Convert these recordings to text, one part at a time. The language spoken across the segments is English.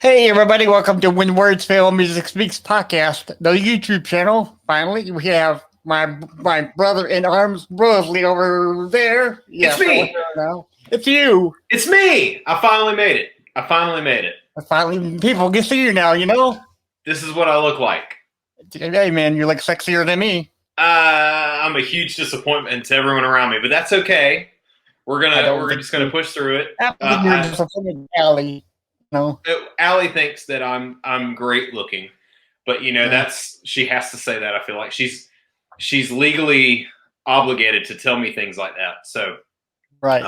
Hey everybody, welcome to When Words Fail Music Speaks podcast, the YouTube channel. Finally, we have my brother in arms, Rosalie, over there. It's me. Now. It's you. It's me. I finally made it. I finally made it. Finally, people can see you now, you know? This is what I look like. Hey man, you look sexier than me. I'm a huge disappointment to everyone around me, but that's okay. We're just gonna push through it. You're disappointed, Allie. No. Allie thinks that I'm great looking, but she has to say that. I feel like she's legally obligated to tell me things like that. So right.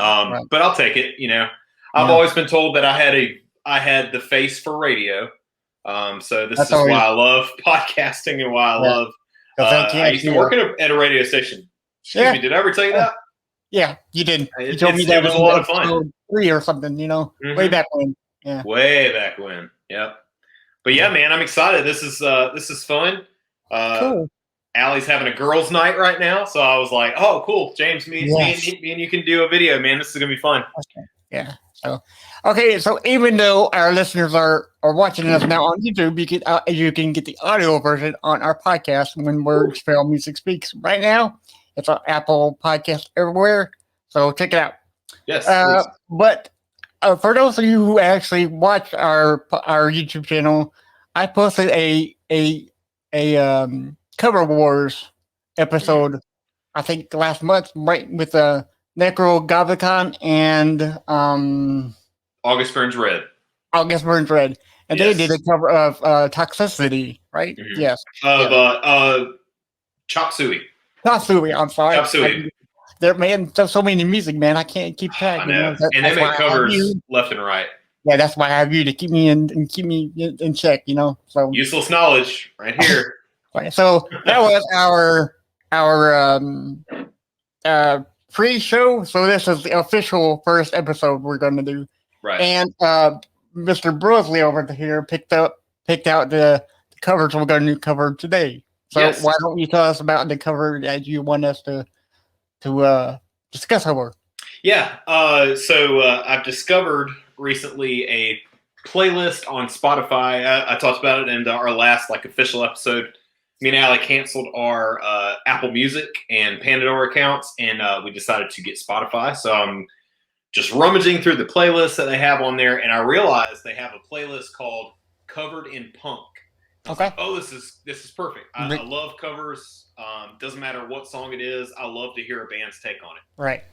But I'll take it. I've always been told that I had the face for radio. So that's why I love podcasting and why I love. I used to work at a radio station. Excuse me, did I ever tell you that? Yeah, you did. You told me that was a lot of fun. 3 or something, way back when. Yeah. Way back when. Yep. But yeah, man, I'm excited. This is fun. Cool. Allie's having a girls' night right now, so I was like, "Oh, cool, James, me and you can do a video, man. This is gonna be fun." Okay. Yeah. So even though our listeners are watching us now on YouTube, you can get the audio version on our podcast When Words Fail Music Speaks. Right now, it's on Apple Podcast everywhere. So check it out. Yes. But for those of you who actually watch our YouTube channel, I posted a Cover Wars episode, I think last month, right, with Necro Goblicon and August Burns Red. August Burns Red. And they did a cover of Toxicity, right? Mm-hmm. Yes. Of Chop Suey. Chop Suey, I'm sorry. Chop Suey. There's so many music, man. I can't keep track. I know. And they make covers left and right. Yeah, that's why I have you to keep me in check, So useless knowledge right here. So that was our pre-show. So this is the official first episode we're going to do. Right. And Mr. Brosley over here picked out the covers we're going to cover today. So why don't you tell us about the cover that you want us to discuss over? Yeah. So I've discovered recently a playlist on Spotify. I talked about it in our last official episode. Me and Allie canceled our Apple Music and Pandora accounts, and we decided to get Spotify. So I'm just rummaging through the playlists that they have on there, and I realized they have a playlist called Covered in Punk. Okay. Oh, this is perfect. I love covers. Doesn't matter what song it is. I love to hear a band's take on it. Right.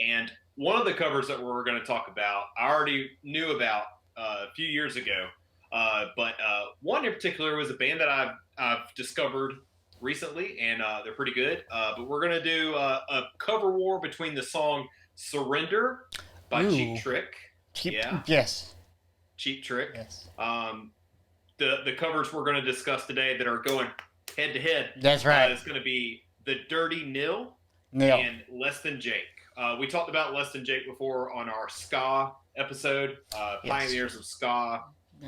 And one of the covers that we're going to talk about, I already knew about a few years ago. But one in particular was a band that I've discovered recently, and they're pretty good. But we're going to do a cover war between the song Surrender by Cheap Trick. Yes. Cheap Trick. Yes. The covers we're going to discuss today that are going head to head. That's right. It's going to be The Dirty Nil and Less Than Jake. We talked about Less Than Jake before on our ska episode, Pioneers of Ska.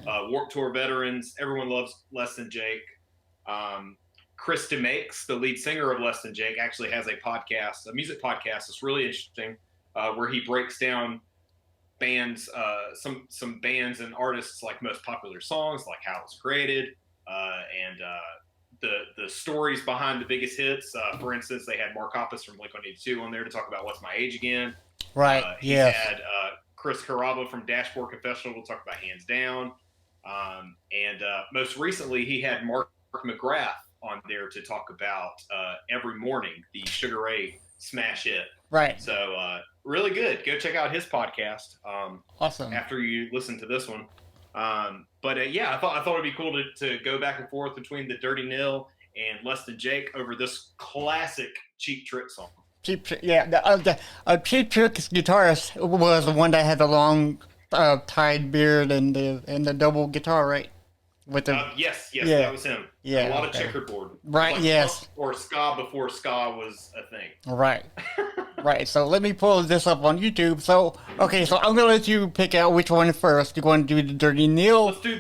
Warped Tour veterans. Everyone loves Less Than Jake. Chris DeMakes, the lead singer of Less Than Jake, actually has a podcast, a music podcast that's really interesting, where he breaks down bands, some bands and artists' most popular songs, like how it was created, and the stories behind the biggest hits. For instance, they had Mark Hoppus from Blink-182 on there to talk about What's My Age Again. Right. He had Chris Carrabba from Dashboard Confessional. We'll talk about Hands Down. And most recently, he had Mark McGrath on there to talk about Every Morning, the Sugar Ray smash hit. Right. So really good. Go check out his podcast. Awesome. After you listen to this one. But I thought it'd be cool to go back and forth between The Dirty Nil and Less Than Jake over this classic Cheap Trick song. Cheap Trick, yeah. The Cheap Trick's guitarist was the one that had the long tied beard and the double guitar, right? With the yes, that was him. Yeah, a lot of checkerboard. Right. Yes. Or ska before ska was a thing. Right. Right. So let me pull this up on YouTube. So so I'm gonna let you pick out which one first. You want to do the Dirty Nil? Let's do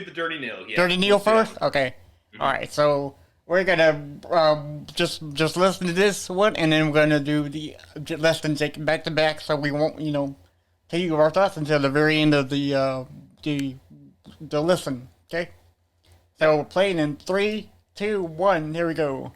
the Dirty Nil. Yeah. Dirty Nil first. Okay. Mm-hmm. All right. So we're gonna just listen to this one, and then we're gonna do the Less Than Jake back to back. So we won't tell you our thoughts until the very end of the to listen. Okay. So we're playing in 3, 2, 1. Here we go.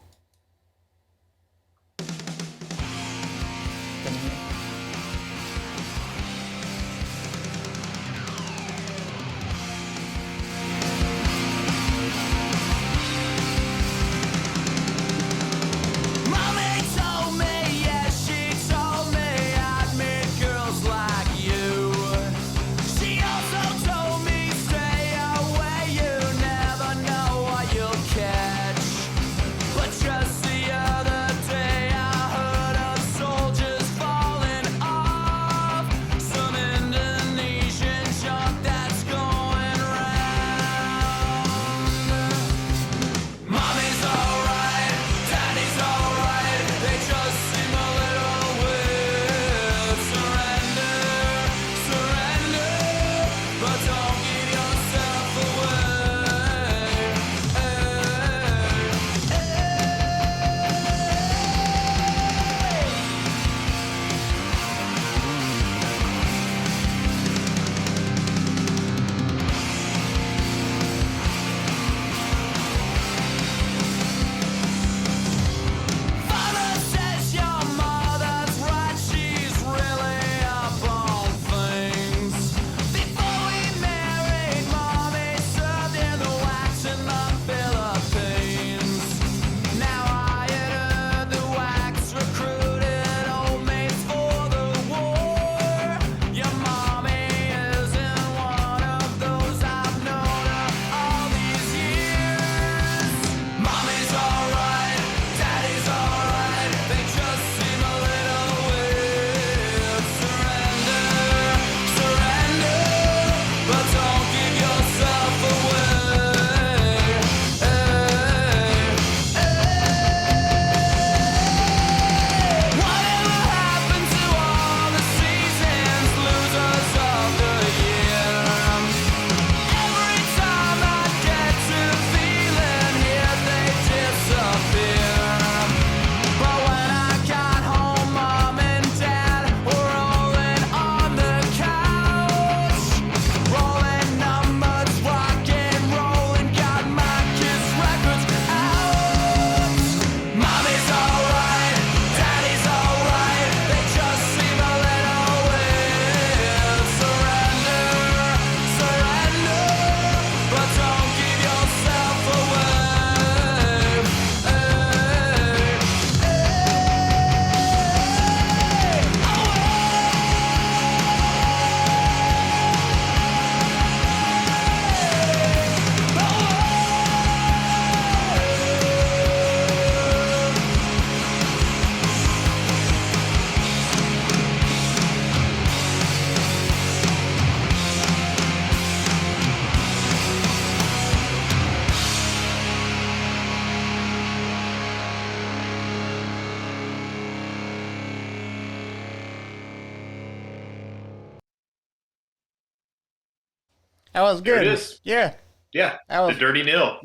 That was good. There it is. Yeah. Yeah. That was the Dirty Nil.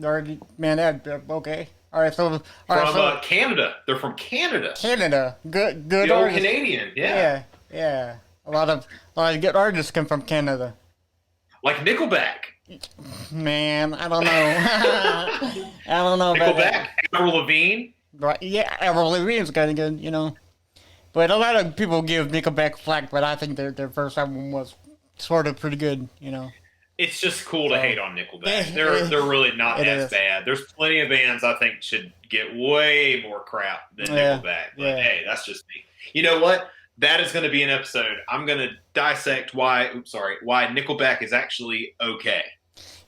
Man, that okay. All right, so From Canada. They're from Canada. Canada. Good The old artists. Canadian. Yeah. Yeah. A lot of good artists come from Canada. Like Nickelback. Man, I don't know. I don't know about Nickelback. that. Avril Lavigne. Right? Yeah, Avril Lavigne's kind of good, But a lot of people give Nickelback flack, but I think their first album was sort of pretty good, It's just cool to hate on Nickelback. Yeah, They're really not it as is. bad. There's plenty of bands I think should get way more crap than Nickelback. But hey, that's just me. You know what? That is going to be an episode. I'm going to dissect why Nickelback is actually okay.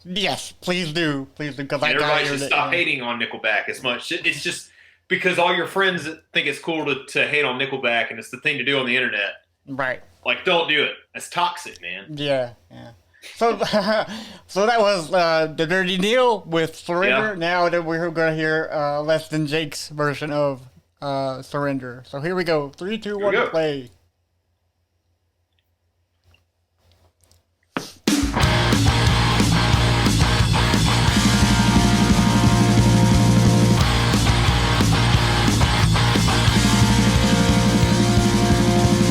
Yes, please do, because And everybody should stop hating on Nickelback as much. It's just because all your friends think it's cool to hate on Nickelback, and it's the thing to do on the internet. Right. Like, don't do it. That's toxic, man. Yeah. So, so that was the Dirty Nil with Surrender. Yeah. Now that we're going to hear Less Than Jake's version of Surrender. So here we go. 3, 2, 1, go. play.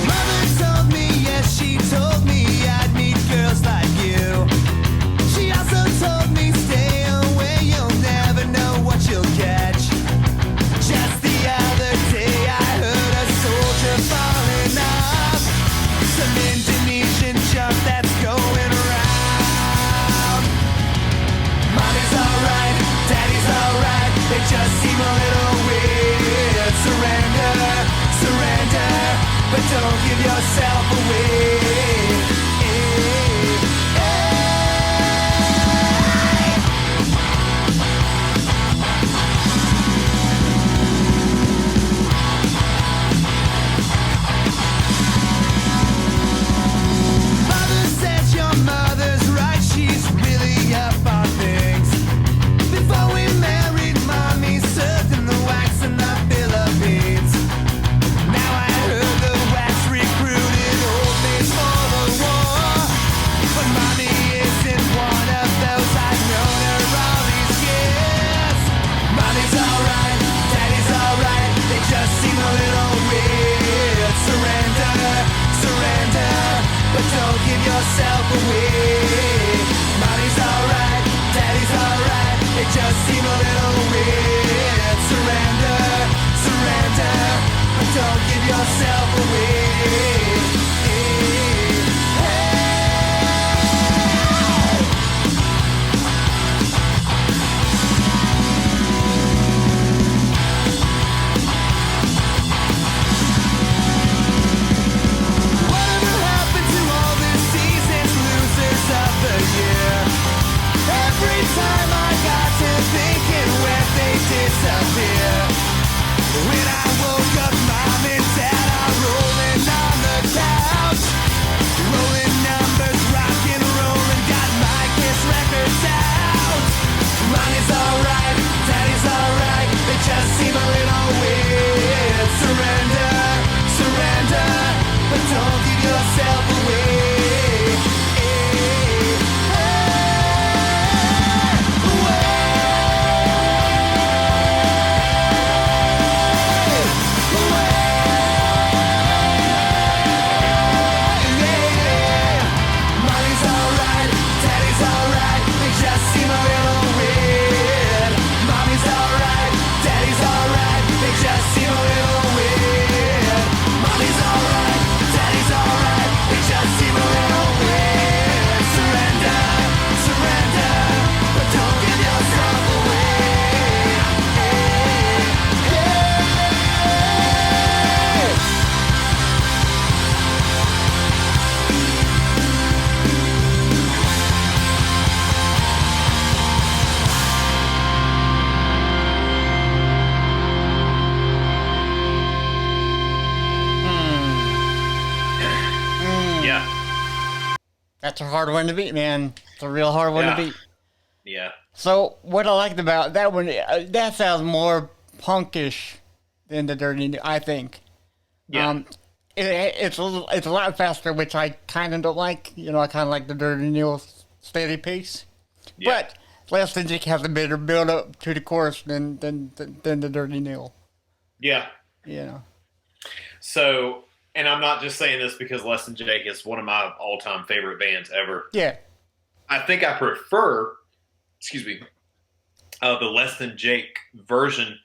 Mother told me, yes, she told me I'd meet girls like you. She also give yourself away. Mother says your mother's right, she's really up on things. Before we married, mommy served in the wax in the Philippines. Now I heard the wax recruited old maids for the war. But mommy isn't one of those, I've known her all these years. Mommy's alright, daddy's alright, they just seem a little weird. Surrender, surrender, but don't give yourself away. Mommy's alright, daddy's alright, they just seem a little weird. Surrender, surrender, but don't give yourself away. Whatever happened to all the seasons, losers of the year? Every time I got to thinking, where'd they disappear? When I woke up, mom and dad are rolling on the couch, rolling numbers, rock and rollin', got my Kiss records out. Mommy's alright, daddy's alright, they just seem a little weird. Surrender, surrender, but don't give yourself away. Mommy's alright, daddy's alright, they just seem a little weird. Mommy's alright, daddy's alright, they just seem a little weird. Mommy's alright, daddy's alright, they just seem a little weird. Surrender, surrender, but don't give yourself away. Yeah. That's a hard one to beat, man. It's a real hard one Yeah. to beat. Yeah. So what I liked about that one, that sounds more punkish than the Dirty New, I think. Yeah. It's a lot faster, which I kind of don't like. You know, I kind of like the Dirty New steady pace. Yeah. But Less Than Jake has a better build up to the chorus than the Dirty New. Yeah. You know. So, and I'm not just saying this because Less Than Jake is one of my all-time favorite bands ever. Yeah. I think I prefer, the Less Than Jake version,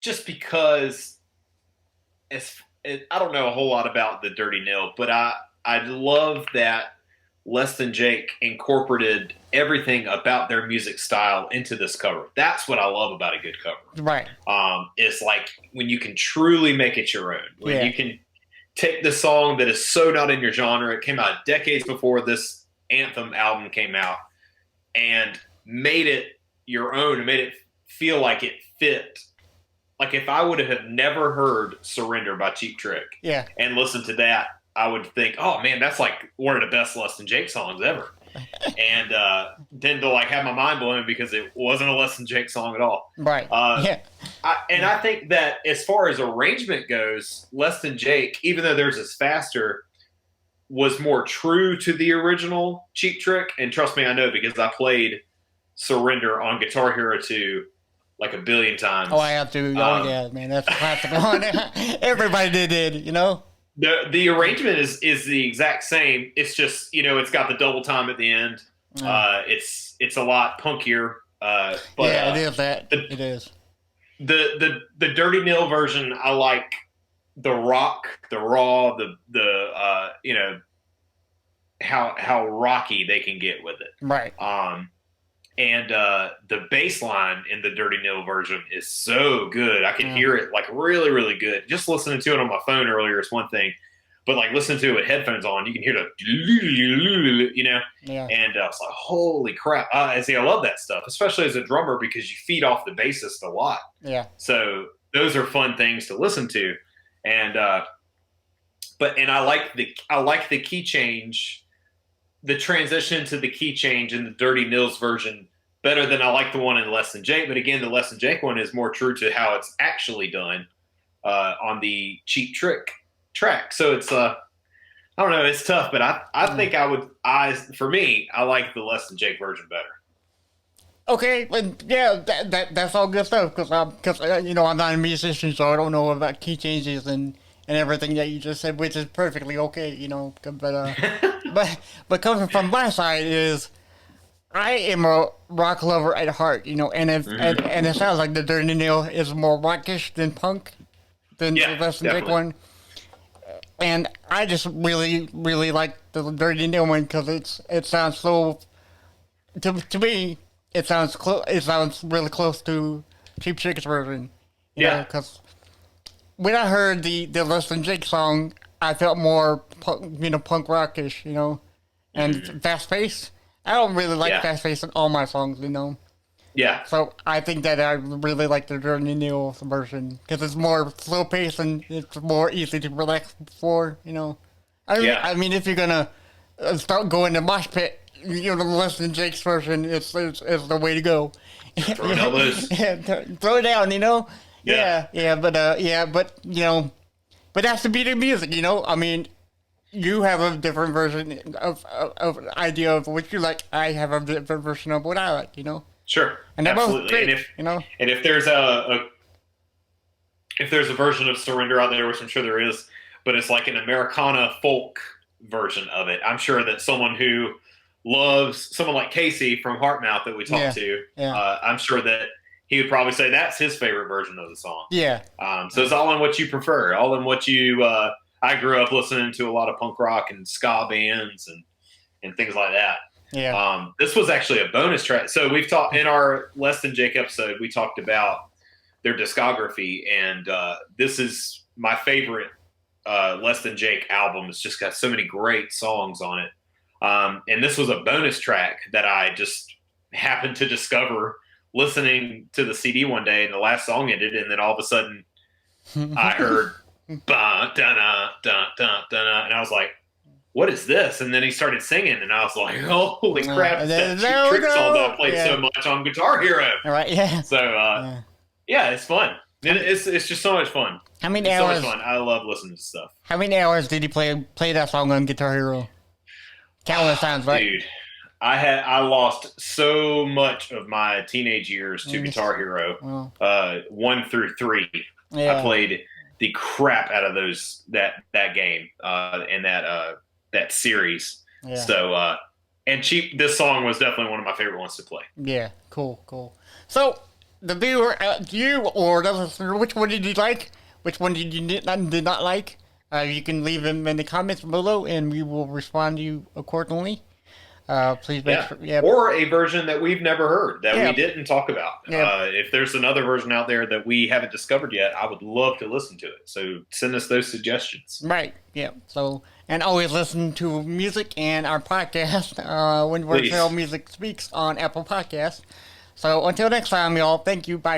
just because I don't know a whole lot about the Dirty Nil, but I love that Less Than Jake incorporated everything about their music style into this cover. That's what I love about a good cover. Right. It's like when you can truly make it your own, when Yeah. you can take the song that is so not in your genre. It came out decades before this Anthem album came out, and made it your own and made it feel like it fit. Like if I would have never heard Surrender by Cheap Trick Yeah. and listened to that, I would think, oh man, that's like one of the best Less Than Jake songs ever. And then to like have my mind blown because it wasn't a Less Than Jake song at all. Right. Yeah. I think that as far as arrangement goes, Less Than Jake, even though theirs is faster, was more true to the original Cheap Trick. And trust me, I know because I played Surrender on Guitar Hero 2 like a billion times. Oh, I have to. Oh, yeah, man. That's a classic one. Everybody did, you know? The arrangement is the exact same. It's just, you know, it's got the double time at the end. It's a lot punkier. But yeah, it is that. It is. The Dirty Nil version, I like the rock, the raw, the you know, how rocky they can get with it. Right. And the bass line in the Dirty Nil version is so good. I can hear it like really, really good. Just listening to it on my phone earlier is one thing, but like listening to it with headphones on, you can hear the, you know. Yeah. And I was like, holy crap! I love that stuff, especially as a drummer because you feed off the bassist a lot. Yeah. So those are fun things to listen to, and I like the key change. The transition to the key change in the Dirty Nils version better than I like the one in Less Than Jake. But again, the Less Than Jake one is more true to how it's actually done on the Cheap Trick track. So it's I don't know, it's tough, but I think for me, I like the Less Than Jake version better. Okay, but yeah, that's all good stuff because you know, I'm not a musician, so I don't know about key changes and everything that you just said, which is perfectly okay, you know. But but coming from my side is, I am a rock lover at heart, you know, and and it sounds like the Dirty Nil is more rockish than punk than the Less Than Jake one. And I just really, really like the Dirty Nil one because it sounds so. To me, it sounds really close to Cheap Trick's version. You know, because when I heard the Less Than Jake song, I felt more punk rockish, you know, and fast paced. I don't really like fast paced in all my songs, you know. Yeah. So I think that I really like the Dirty Nil version because it's more slow paced and it's more easy to relax for, you know. I mean, if you're gonna start going to mosh pit, you know, the Less Than Jake's version is the way to go. Throw elbows. Throw it down, you know. But you know, but that's the beauty of music, you know. I mean, you have a different version of idea of what you like. I have a different version of what I like, you know. Sure, and they're absolutely. Both great, and if you know, and if there's a version of Surrender out there, which I'm sure there is, but it's like an Americana folk version of it. I'm sure that someone who loves someone like Casey from Heartmouth that we talked to, I'm sure that he would probably say that's his favorite version of the song. Yeah. So it's all in what you prefer, all in what you. I grew up listening to a lot of punk rock and ska bands and things like that. Yeah. This was actually a bonus track. So we've talked in our Less Than Jake episode, we talked about their discography, and this is my favorite Less Than Jake album. It's just got so many great songs on it. And this was a bonus track that I just happened to discover listening to the CD one day, and the last song ended, and then all of a sudden I heard ba da da da da da, and I was like, what is this? And then he started singing, and I was like, holy crap, that Cheap Trick song that I played so much on Guitar Hero. All right, yeah. So, it's fun. It's just so much fun. How many hours? So much fun. I love listening to stuff. How many hours did you play that song on Guitar Hero? Countless times, right? Dude, I lost so much of my teenage years to Guitar Hero, 1 through 3. Yeah. I played the crap out of that game and that series. Yeah. So and this song was definitely one of my favorite ones to play. Yeah, cool. So the viewer, you or the listener, which one did you like? Which one did you did not like? You can leave them in the comments below, and we will respond to you accordingly. Please make sure. Yeah. Or a version that we've never heard that we didn't talk about. Yeah. If there's another version out there that we haven't discovered yet, I would love to listen to it. So send us those suggestions. Right. Yeah. So, and always listen to music and our podcast when Wordsell Music Speaks on Apple Podcasts. So until next time, y'all. Thank you. Bye.